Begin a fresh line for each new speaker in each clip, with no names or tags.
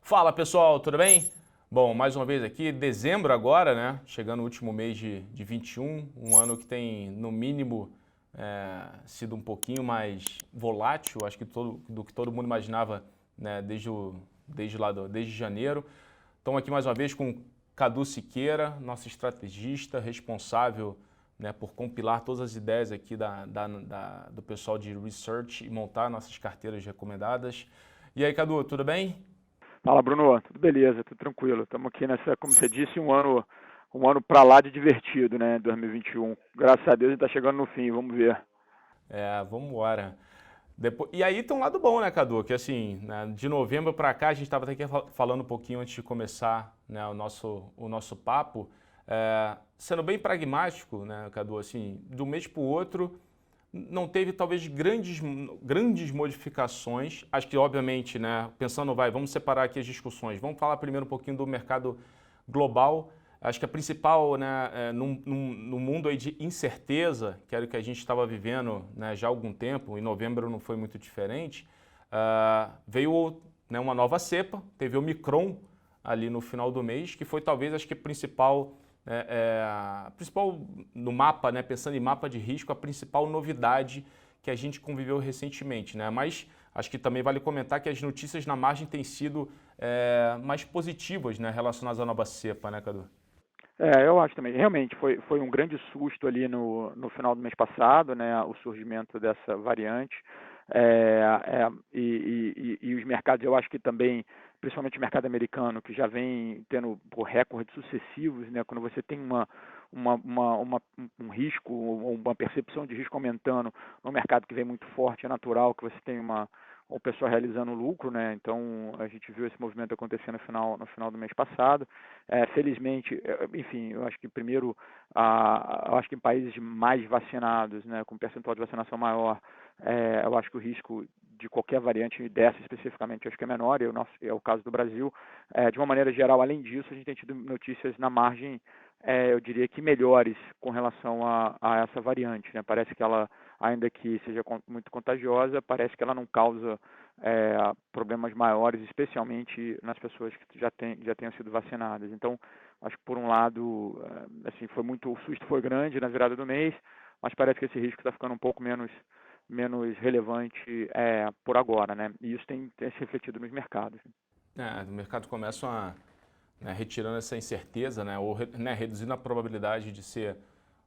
Fala pessoal, tudo bem? Bom, mais uma vez aqui, dezembro agora, né? Chegando o último mês de 21, um ano que tem, no mínimo, sido um pouquinho mais volátil, acho que do que todo mundo imaginava, né? Desde janeiro. Estamos aqui mais uma vez com Cadu Siqueira, nosso estrategista, responsável, né, por compilar todas as ideias aqui do pessoal de research e montar nossas carteiras recomendadas. E aí, Cadu, tudo bem?
Fala, Bruno. Tudo beleza, tudo tranquilo. Estamos aqui nessa, como você disse, um ano para lá de divertido, né? 2021. Graças a Deus está chegando no fim, vamos ver.
Vamos embora. E aí tem um lado bom, né, Cadu? Que assim, né, de novembro para cá, a gente estava até aqui falando um pouquinho antes de começar, né, o nosso papo. Sendo bem pragmático, né, Cadu, assim, de um mês para o outro, não teve talvez grandes modificações. Acho que, obviamente, né, pensando, vamos separar aqui as discussões. Vamos falar primeiro um pouquinho do mercado global. Acho que a principal, né, num mundo aí de incerteza, que era o que a gente estava vivendo, né, já há algum tempo, em novembro não foi muito diferente, veio, né, uma nova cepa, teve o Omicron ali no final do mês, que foi talvez, acho que a principal no mapa, né, pensando em mapa de risco, a principal novidade que a gente conviveu recentemente, né? Mas acho que também vale comentar que as notícias na margem têm sido mais positivas, né, relacionadas à nova cepa, né, Cadu?
Eu acho também. Realmente foi um grande susto ali no final do mês passado, né? O surgimento dessa variante. E os mercados, eu acho que também, principalmente o mercado americano, que já vem tendo por recordes sucessivos, né? Quando você tem um risco, ou uma percepção de risco aumentando no mercado que vem muito forte, é natural que você tenha o pessoal realizando lucro, né? Então a gente viu esse movimento acontecer no final do mês passado. Felizmente, enfim, eu acho que primeiro, eu acho que em países mais vacinados, né, com percentual de vacinação maior, eu acho que o risco de qualquer variante dessa especificamente, eu acho que é menor, é o caso do Brasil. De uma maneira geral, além disso, a gente tem tido notícias na margem, eu diria que melhores com relação a essa variante, né? Parece que ela, ainda que seja muito contagiosa, parece que ela não causa problemas maiores, especialmente nas pessoas que já tenham sido vacinadas. Então, acho que por um lado, assim, o susto foi grande na virada do mês, mas parece que esse risco está ficando um pouco menos relevante por agora, né? E isso tem se refletido nos mercados.
O mercado começa né, retirando essa incerteza, né, ou né, reduzindo a probabilidade de ser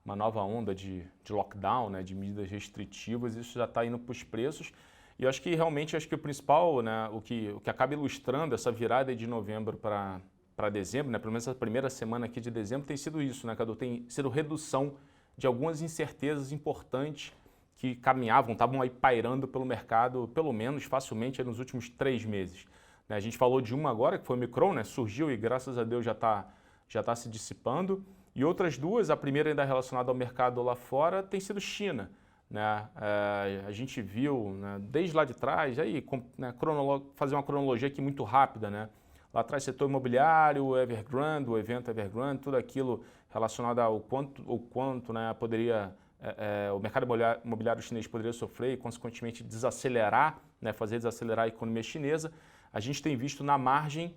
uma nova onda de lockdown, né, de medidas restritivas, isso já está indo para os preços. E eu acho que realmente o principal, né, o que acaba ilustrando essa virada de novembro para dezembro, né, pelo menos essa primeira semana aqui de dezembro, tem sido isso, né, Cadu? Tem sido redução de algumas incertezas importantes que estavam aí pairando pelo mercado, pelo menos facilmente nos últimos 3 meses. Né, a gente falou de uma agora, que foi o Omicron, né, surgiu e graças a Deus já tá se dissipando. E outras duas, a primeira ainda relacionada ao mercado lá fora, tem sido China. Né? A gente viu, né, desde lá de trás, aí, né, fazer uma cronologia aqui muito rápida, né? Lá atrás, setor imobiliário, o Evergrande, o evento Evergrande, tudo aquilo relacionado ao quanto né, o mercado imobiliário chinês poderia sofrer e, consequentemente, desacelerar, né, fazer desacelerar a economia chinesa. A gente tem visto na margem,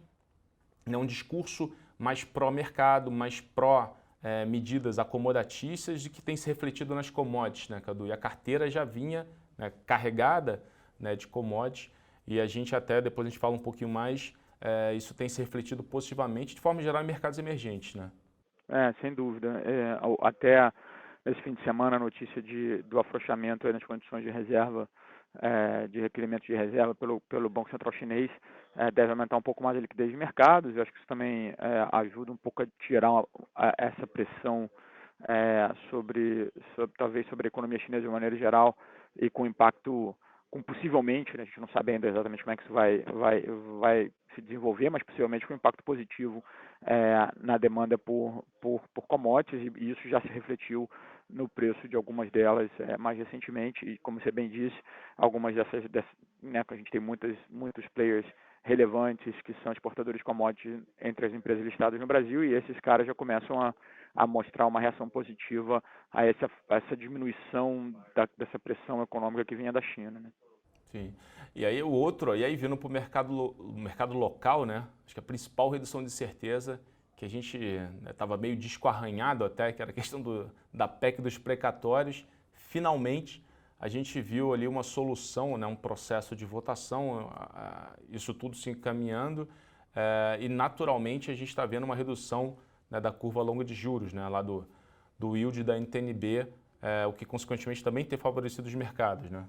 né, um discurso mais pró-mercado, mais pró-medidas acomodatícias e que tem se refletido nas commodities, né, Cadu? E a carteira já vinha, né, carregada, né, de commodities e a gente até, depois a gente fala um pouquinho mais, isso tem se refletido positivamente, de forma geral, em mercados emergentes, né?
Sem dúvida. Até nesse fim de semana, a notícia do afrouxamento nas condições de reserva, de requerimento de reserva pelo Banco Central Chinês, deve aumentar um pouco mais a liquidez de mercados. Eu acho que isso também ajuda um pouco a tirar essa pressão talvez sobre a economia chinesa de uma maneira geral e com impacto, possivelmente, né, a gente não sabe ainda exatamente como é que isso vai se desenvolver, mas possivelmente com impacto positivo na demanda por commodities, e isso já se refletiu no preço de algumas delas mais recentemente, e como você bem disse, algumas dessas né, que a gente tem muitos players relevantes que são exportadores de commodities entre as empresas listadas no Brasil, e esses caras já começam a mostrar uma reação positiva a essa diminuição dessa pressão econômica que vinha da China, né?
Sim. E aí o outro, e aí vindo para o mercado local, né? Acho que a principal redução de incerteza que a gente estava meio disco arranhado até, que era a questão da PEC dos precatórios, finalmente a gente viu ali uma solução, né, um processo de votação, isso tudo se encaminhando, e naturalmente a gente está vendo uma redução, né, da curva longa de juros, né, lá do yield da NTN-B, o que consequentemente também tem favorecido os mercados, né?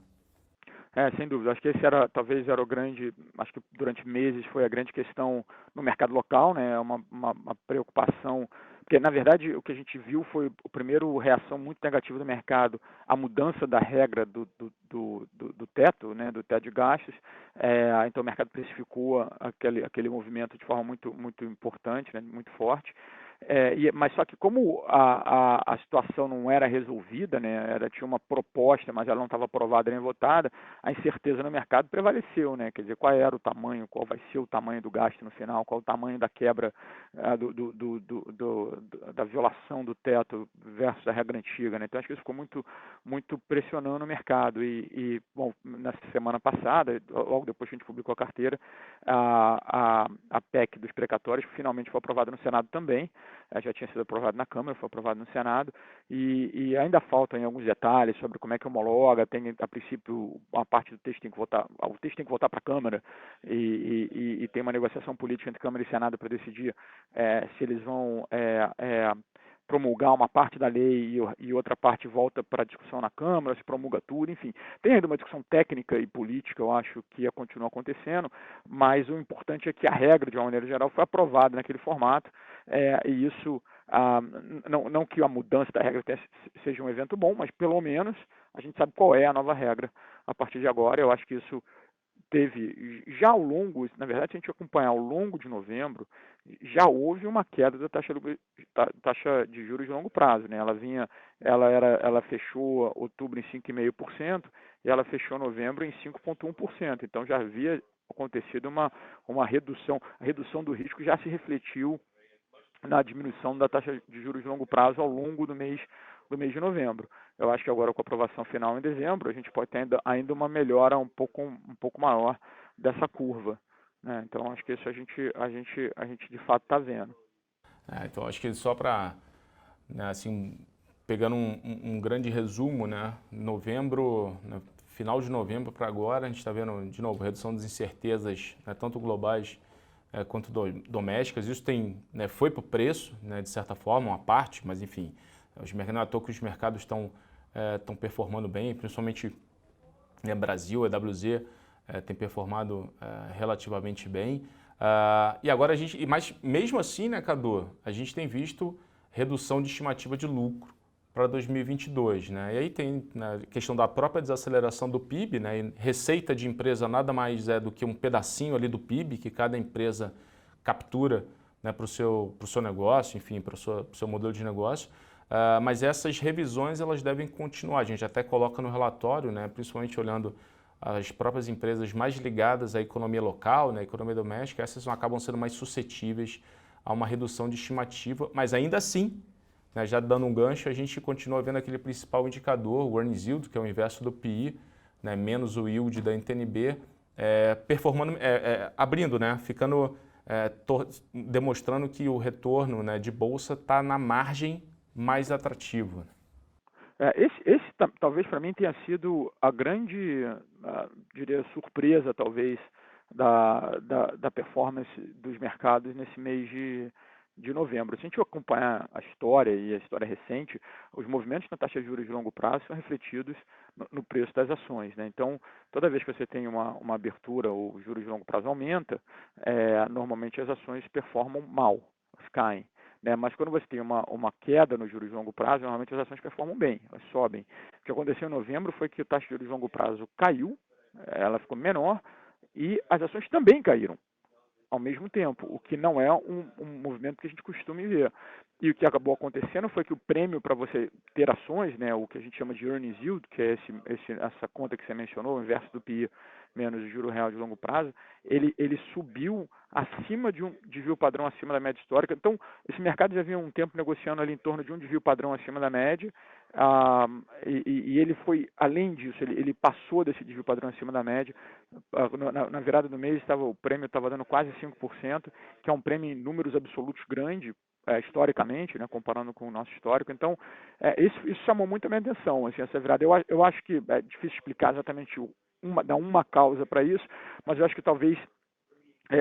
Sem dúvida. Acho que talvez era o grande, acho que durante meses foi a grande questão no mercado local, né? Uma preocupação, porque na verdade o que a gente viu foi o primeiro reação muito negativa do mercado, a mudança da regra do teto, né? Do teto de gastos. Então o mercado precificou aquele movimento de forma muito importante, né? Muito forte. Mas só que como a situação não era resolvida, né, tinha uma proposta, mas ela não estava aprovada nem votada, a incerteza no mercado prevaleceu, né? Quer dizer, qual era o tamanho, qual vai ser o tamanho do gasto no final, qual o tamanho da quebra da violação do teto versus a regra antiga, né? Então acho que isso ficou muito pressionando o mercado bom, na semana passada, logo depois que a gente publicou a carteira, a PEC dos precatórios finalmente foi aprovada no Senado também. Já tinha sido aprovado na Câmara, foi aprovado no Senado, e ainda faltam alguns detalhes sobre como é que homologa, a princípio, uma parte do texto tem que votar, o texto tem que voltar para a Câmara, e tem uma negociação política entre Câmara e Senado para decidir se eles vão promulgar uma parte da lei e outra parte volta para a discussão na Câmara, se promulga tudo, enfim. Tem ainda uma discussão técnica e política, eu acho que ia continuar acontecendo, mas o importante é que a regra, de uma maneira geral, foi aprovada naquele formato, e isso, não que a mudança da regra seja um evento bom, mas pelo menos a gente sabe qual é a nova regra a partir de agora. Eu acho que isso teve, já ao longo, na verdade, se a gente acompanhar ao longo de novembro, já houve uma queda da taxa de juros de longo prazo, né? Ela fechou outubro em 5,5% e ela fechou novembro em 5,1%. Então já havia acontecido uma redução. A redução do risco já se refletiu na diminuição da taxa de juros de longo prazo ao longo do mês de novembro. Eu acho que agora com a aprovação final em dezembro, a gente pode ter ainda uma melhora um pouco maior dessa curva, né? Então acho que isso a gente de fato está vendo.
Então acho que só para, né, assim, pegando um grande resumo, né, novembro, né, final de novembro para agora, a gente está vendo de novo redução das incertezas, né, tanto globais quanto domésticas. Isso né, foi para o preço, né, de certa forma, uma parte, mas enfim, não é à toa que os mercados estão performando bem, principalmente Brasil, EWZ tem performado relativamente bem. E agora mas mesmo assim, né, Cadu, a gente tem visto redução de estimativa de lucro para 2022, né? E aí tem a questão da própria desaceleração do PIB, né? E receita de empresa nada mais é do que um pedacinho ali do PIB que cada empresa captura, né, para o seu negócio, enfim, para o seu modelo de negócio. Mas essas revisões elas devem continuar. A gente até coloca no relatório, né, principalmente olhando as próprias empresas mais ligadas à economia local, né, à economia doméstica, essas acabam sendo mais suscetíveis a uma redução de estimativa, mas ainda assim, né, já dando um gancho, a gente continua vendo aquele principal indicador, o earnings yield, que é o inverso do PI, né, menos o yield da NTN-B, performando, abrindo, né, ficando, demonstrando que o retorno, né, de bolsa está na margem mais atrativo.
Esse talvez para mim tenha sido a grande, diria, surpresa talvez da performance dos mercados nesse mês de novembro. Se a gente acompanhar a história e a história recente, os movimentos na taxa de juros de longo prazo são refletidos no preço das ações, né? Então, toda vez que você tem uma abertura ou os juros de longo prazo aumenta, normalmente as ações performam mal, caem. Né? Mas quando você tem uma queda nos juros de longo prazo, normalmente as ações performam bem, elas sobem. O que aconteceu em novembro foi que a taxa de juros de longo prazo caiu, ela ficou menor, e as ações também caíram ao mesmo tempo, o que não é um movimento que a gente costuma ver. E o que acabou acontecendo foi que o prêmio para você ter ações, né, o que a gente chama de earnings yield, que é essa conta que você mencionou, o inverso do PI menos o juro real de longo prazo, ele subiu acima de um desvio padrão acima da média histórica. Então, esse mercado já vinha um tempo negociando ali em torno de um desvio padrão acima da média, Ah, e ele foi, além disso, ele passou desse desvio padrão acima da média. Na virada do mês, o prêmio estava dando quase 5%, que é um prêmio em números absolutos grande, historicamente, né, comparando com o nosso histórico. Então, isso chamou muito a minha atenção, assim, essa virada. Eu acho que é difícil explicar exatamente dar uma causa para isso, mas eu acho que talvez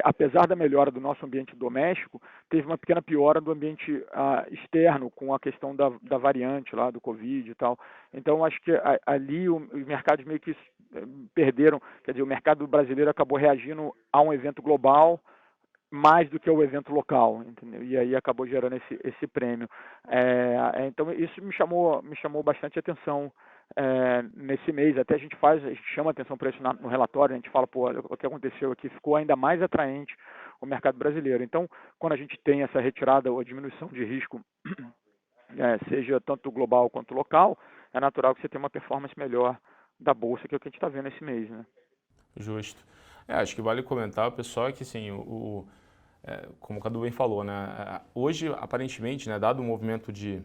apesar da melhora do nosso ambiente doméstico, teve uma pequena piora do ambiente externo, com a questão da variante lá, do Covid e tal. Então, acho que ali os mercados meio que perderam, quer dizer, o mercado brasileiro acabou reagindo a um evento global mais do que o evento local, entendeu? E aí acabou gerando esse prêmio. Então, isso me chamou bastante atenção nesse mês. Até a gente chama atenção para isso no relatório, a gente fala, pô, o que aconteceu aqui ficou ainda mais atraente o mercado brasileiro. Então, quando a gente tem essa retirada ou diminuição de risco, seja tanto global quanto local, é natural que você tenha uma performance melhor da bolsa, que é o que a gente está vendo esse mês, né?
Justo. Acho que vale comentar, pessoal, que assim, como o Cadu bem falou, né, hoje, aparentemente, né, dado o movimento de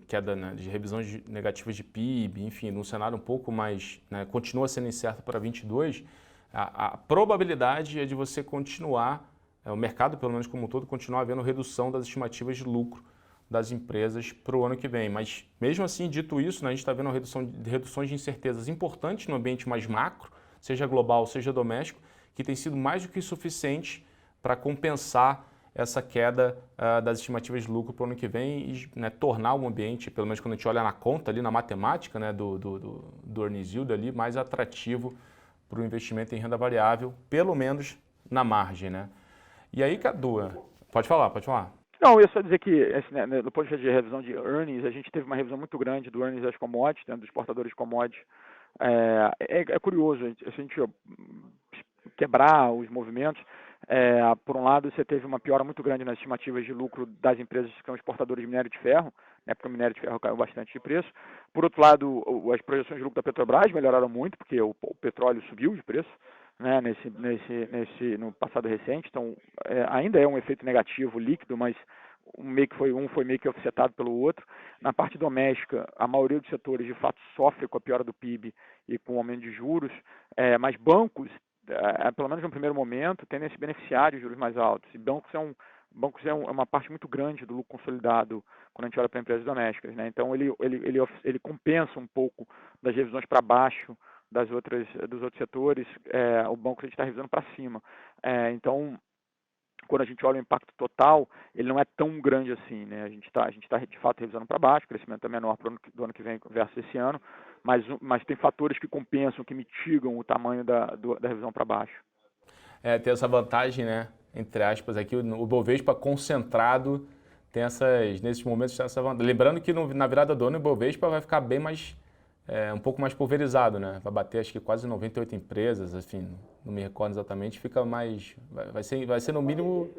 queda, né, de revisões negativas de PIB, enfim, num cenário um pouco mais, né, continua sendo incerto para 22, a probabilidade é de você continuar, o mercado, pelo menos como um todo, continuar havendo redução das estimativas de lucro das empresas para o ano que vem. Mas, mesmo assim, dito isso, né, a gente está vendo uma reduções de incertezas importantes no ambiente mais macro, seja global, seja doméstico, que tem sido mais do que suficiente para compensar essa queda das estimativas de lucro para o ano que vem e, né, tornar o ambiente, pelo menos quando a gente olha na conta ali, na matemática, né, do earnings yield ali, mais atrativo para o investimento em renda variável, pelo menos na margem, né? E aí, Cadu, pode falar.
Não, eu ia só dizer que, né, do ponto de vista de revisão de earnings, a gente teve uma revisão muito grande do earnings das commodities, né, dos exportadores de commodities. É curioso, se a gente quebrar os movimentos, por um lado, você teve uma piora muito grande nas estimativas de lucro das empresas que são exportadoras de minério de ferro, né, porque o minério de ferro caiu bastante de preço. Por outro lado, as projeções de lucro da Petrobras melhoraram muito, porque o petróleo subiu de preço, né, no passado recente. Então, ainda é um efeito negativo líquido, mas foi meio que offsetado pelo outro. Na parte doméstica, a maioria dos setores de fato sofre com a piora do PIB e com o aumento de juros, mas bancos, pelo menos no primeiro momento, tendem a se beneficiar de juros mais altos. E bancos é uma parte muito grande do lucro consolidado quando a gente olha para empresas domésticas, né? Então ele compensa um pouco das revisões para baixo dos outros setores, o banco a gente está revisando para cima. Então, quando a gente olha o impacto total, ele não é tão grande assim, né? A gente está de fato revisando para baixo, o crescimento é menor do ano que vem versus esse ano, mas tem fatores que compensam, que mitigam o tamanho da revisão para baixo.
Tem essa vantagem, né? Entre aspas, aqui, o Bovespa concentrado nesses momentos tem essa vantagem. Lembrando que na virada do ano o Bovespa vai ficar bem mais, um pouco mais pulverizado, né? Vai bater acho que quase 98 empresas, assim, não me recordo exatamente, fica mais, vai ser no mínimo...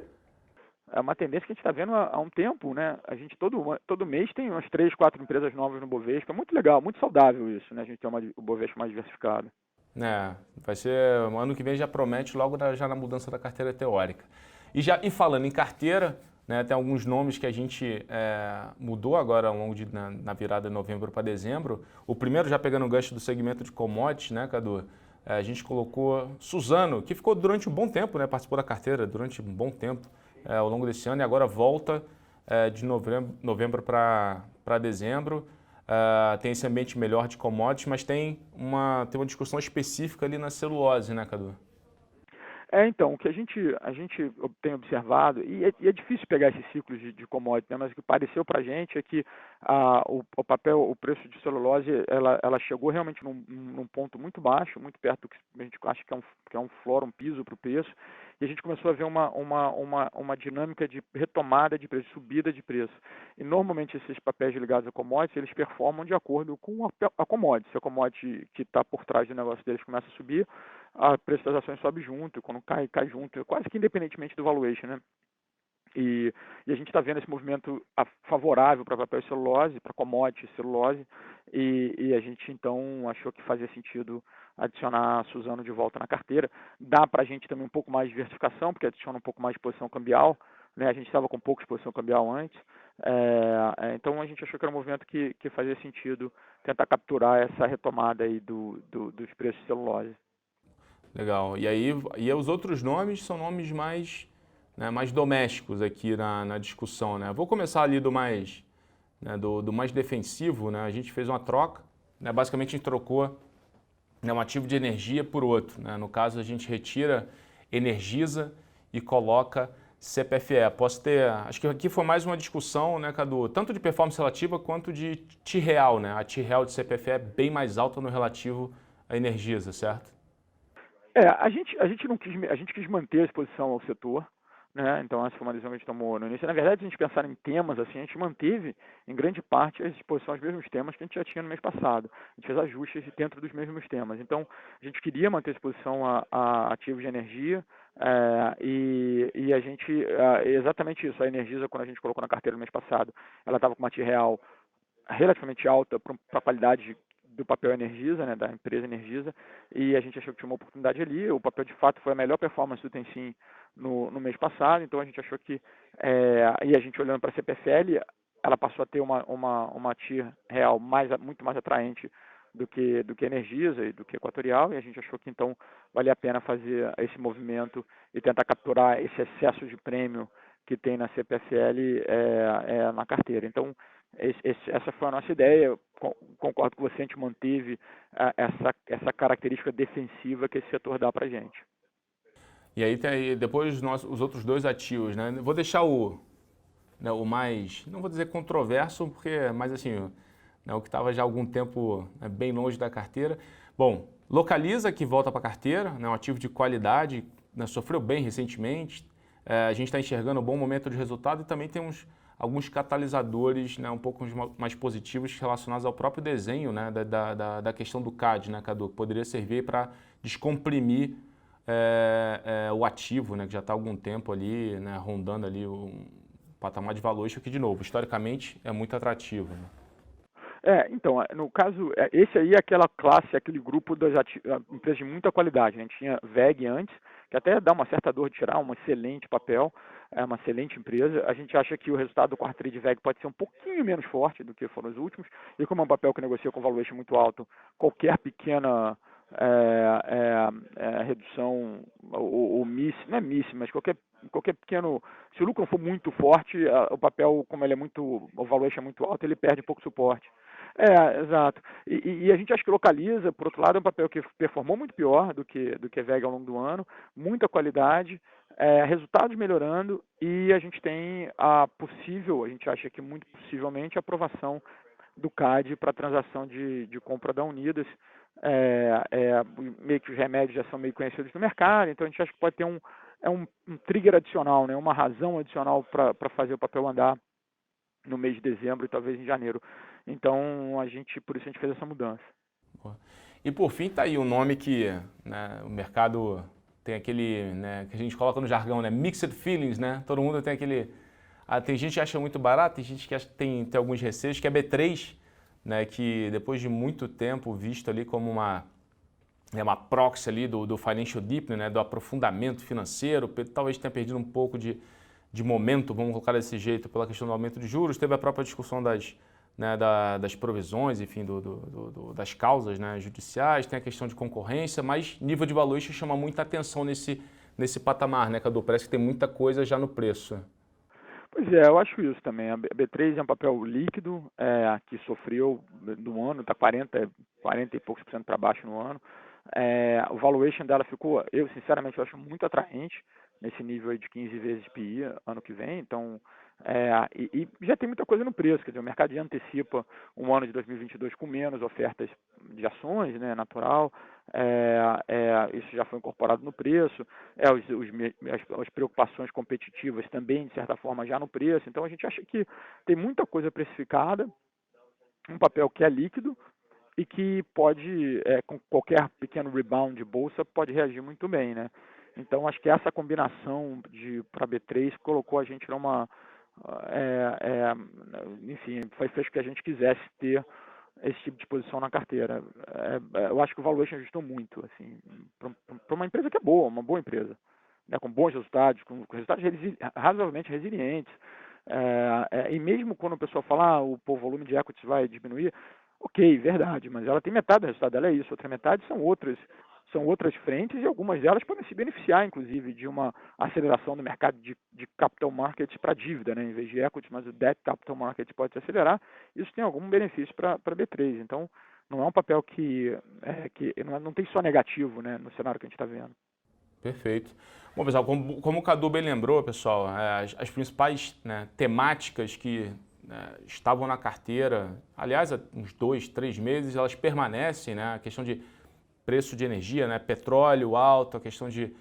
É uma tendência que a gente está vendo há um tempo, né? A gente todo mês tem umas 3, 4 empresas novas no Bovespa. É muito legal, muito saudável isso, né? A gente tem o Bovespa mais diversificado.
Vai ser, ano que vem já promete logo já na mudança da carteira teórica. E falando em carteira, né, tem alguns nomes que a gente mudou agora ao longo na virada de novembro para dezembro. O primeiro, já pegando o gancho do segmento de commodities, né, Cadu? A gente colocou Suzano, que ficou durante um bom tempo, né, participou da carteira durante um bom tempo ao longo desse ano e agora volta de novembro para dezembro. Tem esse ambiente melhor de commodities, mas tem uma discussão específica ali na celulose, né, Cadu?
Então, o que a gente tem observado, e é difícil pegar esses ciclos de commodity, né, mas o que pareceu para a gente é que o preço de celulose, ela chegou realmente num ponto muito baixo, muito perto do que a gente acha que é um floor, um piso para o preço, e a gente começou a ver uma dinâmica de retomada de preço, subida de preço. E normalmente esses papéis ligados a commodities, eles performam de acordo com a commodity. Se a commodity que está por trás do negócio deles começa a subir, o preço das ações sobe junto, quando cai junto, quase que independentemente do valuation, né? E a gente está vendo esse movimento favorável para papel e celulose, para commodity e celulose, e a gente então achou que fazia sentido adicionar a Suzano de volta na carteira. Dá para a gente também um pouco mais de diversificação, porque adiciona um pouco mais de posição cambial, né? A gente estava com pouca exposição cambial antes, então a gente achou que era um movimento que fazia sentido tentar capturar essa retomada aí dos preços de celulose.
Legal. E aí os outros nomes são nomes mais, né, mais domésticos aqui na discussão, né? Vou começar ali do mais, né, do mais defensivo, né? A gente fez uma troca, né? Basicamente a gente trocou, né, um ativo de energia por outro, né? No caso a gente retira Energisa e coloca CPFE. Posso ter, acho que aqui foi mais uma discussão, né, Cadu, tanto de performance relativa quanto de T-Real, né? A T-Real de CPFE é bem mais alta no relativo à Energisa, certo?
A gente não quis, a gente quis manter a exposição ao setor, né? Então essa foi uma decisão que a gente tomou no início. Na verdade, se a gente pensar em temas, assim, a gente manteve em grande parte a exposição aos mesmos temas que a gente já tinha no mês passado. A gente fez ajustes dentro dos mesmos temas. Então, a gente queria manter a exposição a ativos de energia, e a gente, exatamente isso, a Energisa, quando a gente colocou na carteira no mês passado, ela estava com uma TIR real relativamente alta para a qualidade do papel Energisa, né, da empresa Energisa, e a gente achou que tinha uma oportunidade ali. O papel, de fato, foi a melhor performance do Tencin no mês passado, então a gente achou que, e a gente olhando para a CPFL, ela passou a ter uma TIR real muito mais atraente do que Energisa e do que Equatorial, e a gente achou que então valia a pena fazer esse movimento e tentar capturar esse excesso de prêmio que tem na CPFL na carteira. Então, essa foi a nossa ideia. Eu concordo com você, a gente manteve essa característica defensiva que esse setor dá para a gente.
E aí tem aí depois os outros dois ativos, né? Vou deixar né, o mais, não vou dizer controverso, porque é mais assim, né, o que estava já há algum tempo, né, bem longe da carteira. Bom, Localiza, que volta para a carteira, né, um ativo de qualidade, né, sofreu bem recentemente. A gente está enxergando um bom momento de resultado e também temos alguns catalisadores, né, um pouco mais positivos relacionados ao próprio desenho, né, da questão do CAD, né, Cadu, que poderia servir para descomprimir o ativo, né, que já está há algum tempo ali, né, rondando ali o patamar de valuation, que, de novo, historicamente é muito atrativo. Né?
Então, no caso, esse aí é aquela classe, aquele grupo das empresas de muita qualidade. Né? A gente tinha VEG antes, que até dá uma certa dor de tirar, um excelente papel, é uma excelente empresa. A gente acha que o resultado do quarto tri de VEG pode ser um pouquinho menos forte do que foram os últimos, e como é um papel que negocia com valuation muito alto, qualquer pequena redução, ou miss, não é miss, mas qualquer pequeno, se o lucro for muito forte, o papel, como ele é muito, o valuation é muito alto, ele perde um pouco de suporte. Exato. E a gente acha que Localiza, por outro lado, é um papel que performou muito pior do que VEG ao longo do ano, muita qualidade, resultados melhorando, e a gente tem a gente acha que muito possivelmente a aprovação do CAD para a transação de compra da Unidas. Meio que os remédios já são meio conhecidos no mercado, então a gente acha que pode ter um trigger adicional, né, uma razão adicional para fazer o papel andar no mês de dezembro e talvez em janeiro. Então, por isso a gente fez essa mudança.
E por fim, tá aí um nome que, né, o mercado tem aquele, né, que a gente coloca no jargão, né, mixed feelings, né? Todo mundo tem aquele, tem gente que acha muito barato, tem gente que acha, tem alguns receios, que é B3, né, que depois de muito tempo visto ali como uma proxy ali do financial deepening, né, do aprofundamento financeiro, talvez tenha perdido um pouco de momento, vamos colocar desse jeito, pela questão do aumento de juros. Teve a própria discussão das provisões, enfim, das causas, né, judiciais, tem a questão de concorrência, mas nível de valuation chama muita atenção nesse patamar, né, Cadu? Parece que tem muita coisa já no preço.
Pois é, eu acho isso também. A B3 é um papel líquido, que sofreu no ano, está 40 e poucos por cento para baixo no ano. O valuation dela ficou, eu sinceramente eu acho muito atraente, nesse nível aí de 15 vezes PI ano que vem. Então, e já tem muita coisa no preço, quer dizer, o mercado já antecipa um ano de 2022 com menos ofertas de ações, né, natural. Isso já foi incorporado no preço, as preocupações competitivas também, de certa forma, já no preço. Então, a gente acha que tem muita coisa precificada, um papel que é líquido e que pode, com qualquer pequeno rebound de bolsa, pode reagir muito bem, né? Então, acho que essa combinação para B3 colocou a gente numa... enfim, fez com que a gente quisesse ter esse tipo de posição na carteira. Eu acho que o valuation ajustou muito, assim, para uma empresa que é boa, uma boa empresa. né, com bons resultados, com resultados razoavelmente resilientes. E mesmo quando o pessoal fala, o volume de equities vai diminuir, ok, verdade, mas ela tem metade do resultado dela é isso, outra metade são outras frentes e algumas delas podem se beneficiar, inclusive, de uma aceleração do mercado de capital markets para dívida, né, em vez de equities, mas o debt capital markets pode se acelerar, isso tem algum benefício para a B3, então não é um papel que não tem só negativo, né, no cenário que a gente está vendo.
Perfeito. Bom, pessoal, como o Cadu bem lembrou, pessoal, as principais, né, temáticas que estavam na carteira, aliás, há uns 2, 3 meses, elas permanecem, né? A questão de preço de energia, né? Petróleo alto, a questão de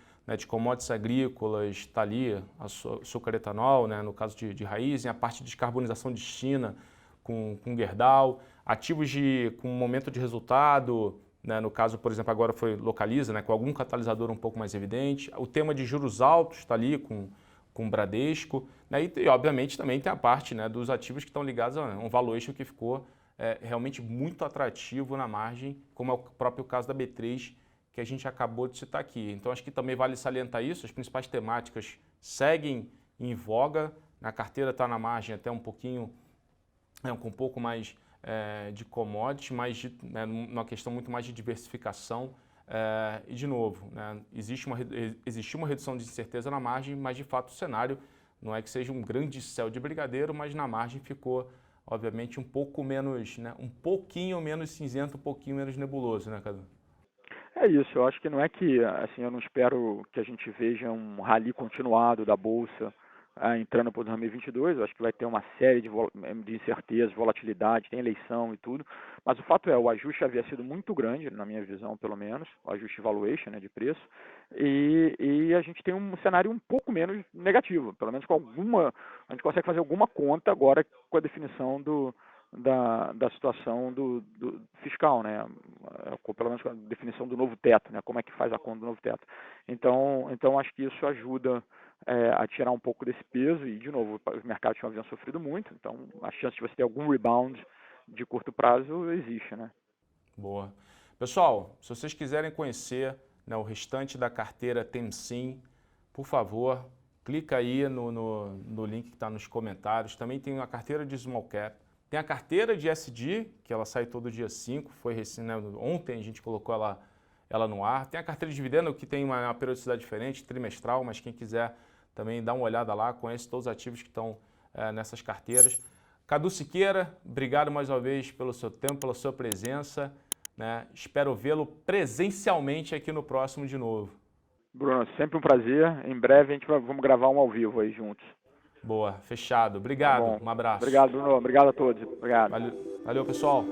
commodities agrícolas, está ali, açúcar etanol, né? No caso de raiz, a parte de descarbonização de China com Gerdau, ativos com momento de resultado, né? No caso, por exemplo, agora foi Localiza, né? Com algum catalisador um pouco mais evidente, o tema de juros altos está ali com o Bradesco, né? E obviamente também tem a parte, né, dos ativos que estão ligados a um valuation que ficou realmente muito atrativo na margem, como é o próprio caso da B3, que a gente acabou de citar aqui. Então acho que também vale salientar isso, as principais temáticas seguem em voga, a carteira está na margem até um pouquinho, com um pouco mais de commodities, mas uma questão muito mais de diversificação. E de novo, né, existe uma redução de incerteza na margem, mas de fato o cenário não é que seja um grande céu de brigadeiro, mas na margem ficou, obviamente, um pouco menos, né, um pouquinho menos cinzento, um pouquinho menos nebuloso, né, Cadu?
É isso, eu acho que não é que, assim, eu não espero que a gente veja um rally continuado da Bolsa entrando para 2022, eu acho que vai ter uma série de incertezas, volatilidade, tem eleição e tudo, mas o fato é, o ajuste havia sido muito grande, na minha visão pelo menos, o ajuste valuation, né, de preço, e a gente tem um cenário um pouco menos negativo, pelo menos a gente consegue fazer alguma conta agora com a definição da situação do fiscal, né? Pelo menos com a definição do novo teto, né? Como é que faz a conta do novo teto. Então acho que isso ajuda a tirar um pouco desse peso e, de novo, os mercados haviam sofrido muito, então a chance de você ter algum rebound de curto prazo existe, né?
Boa. Pessoal, se vocês quiserem conhecer, né, o restante da carteira Temsim, por favor, clica aí no link que está nos comentários. Também tem a carteira de Small Cap. Tem a carteira de SD, que ela sai todo dia 5, né, ontem a gente colocou ela no ar. Tem a carteira de dividendo, que tem uma periodicidade diferente, trimestral, mas quem quiser também dá uma olhada lá, conhece todos os ativos que estão nessas carteiras. Cadu Siqueira, obrigado mais uma vez pelo seu tempo, pela sua presença, né? Espero vê-lo presencialmente aqui no próximo de novo.
Bruno, sempre um prazer. Em breve vamos gravar um ao vivo aí juntos.
Boa, fechado. Obrigado,
Tá,
um abraço.
obrigado, Bruno. Obrigado a todos. Obrigado.
Valeu, pessoal.